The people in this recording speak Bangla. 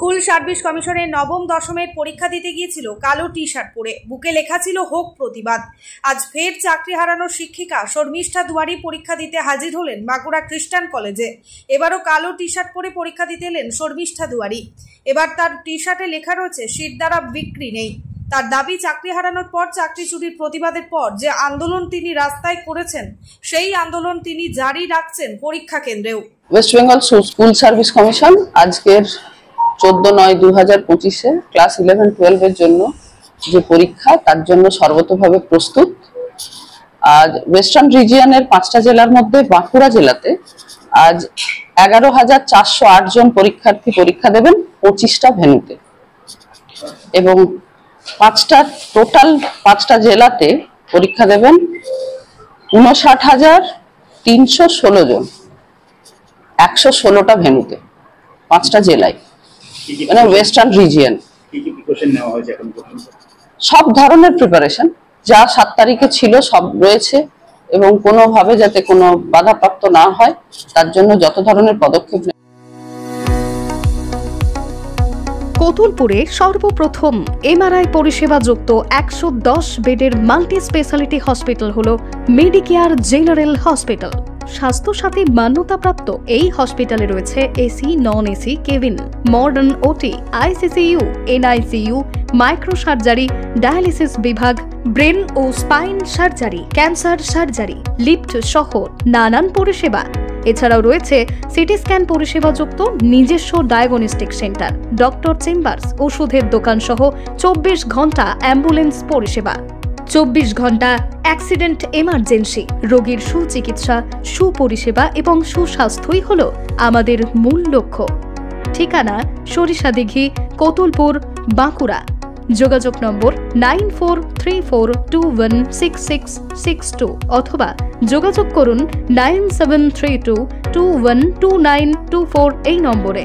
স্কুল সার্ভিস কমিশনের নবম দশমের পরীক্ষা দিতে গিয়েছিল কালো টি শার্ট পরে, বুকে লেখা ছিল হোক প্রতিবাদ। আজ ফের চাকরি হারানোর শিক্ষিকা শর্মিষ্ঠা দুয়ারি পরীক্ষা দিতে হাজির হলেন বাঁকুড়া খ্রিস্টান কলেজে। এবারও কালো টি শার্ট পরে পরীক্ষা দিতে এলেন শর্মিষ্ঠা দুয়ারি। এবার তার টি শার্টে লেখা রয়েছে সিট দ্বারা বিক্রি নেই। তার দাবি, চাকরি হারানোর পর চাকরি চুরির প্রতিবাদের পর যে আন্দোলন তিনি রাস্তায় করেছেন, সেই আন্দোলন তিনি জারি রাখছেন পরীক্ষা কেন্দ্রেও। West Bengal school service commission আজকের 14/9/2025 ক্লাস 11-12 এর জন্য যে পরীক্ষা, তার জন্য সর্বতোভাবে প্রস্তুত। আজ ওয়েস্টার্ন রিজিয়নের 5টা জেলার মধ্যে বাঁকুড়া জেলাতে আজ 11,408 জন পরীক্ষার্থী পরীক্ষা দেবেন 25টা ভেন্যুতে, এবং পাঁচটা জেলাতে পরীক্ষা দেবেন 59,316 জন 116টা ভেন্যুতে, 5টা জেলায়, মানে ওয়েস্টার্ন রিজিয়ন। সব ধরনের প্রিপারেশন যা 7 তারিখে ছিল সব রয়েছে, এবং কোনোভাবে যাতে কোনো বাধাপ্রাপ্ত না হয় তার জন্য যত ধরনের পদক্ষেপ। কতুলপুরে সর্বপ্রথম এমআরআই পরিষেবা যুক্ত 110 বেডের মাল্টি স্পেশালিটি হসপিটাল হল মেডিকেয়ার জেনারেল হসপিটাল। স্বাস্থ্যসাথী মান্যতাপ্রাপ্ত এই হসপিটালে রয়েছে AC, non AC cabin, modern OT, ICCU, NICU, micro surgery, dialysis বিভাগ, ব্রেন ও spine surgery, cancer surgery, lift সহ নানান পরিষেবা। এছাড়াও রয়েছে সিটি স্ক্যান পরিষেবা যুক্ত নিজস্ব ডায়াগনস্টিক সেন্টার, ডক্টর চেম্বার্স, ওষুধের দোকান সহ 24 ঘন্টা অ্যাম্বুলেন্স পরিষেবা, 24 ঘন্টা অ্যাক্সিডেন্ট এমার্জেন্সি। রোগীর সুচিকিৎসা, সুপরিষেবা এবং সুস্বাস্থ্যই হল আমাদের মূল লক্ষ্য। ঠিকানা সরিষাদিঘি, কতুলপুর, বাঁকুড়া। যোগাযোগ নম্বর 9434216662 অথবা যোগাযোগ করুন 9732212924 এই নম্বরে।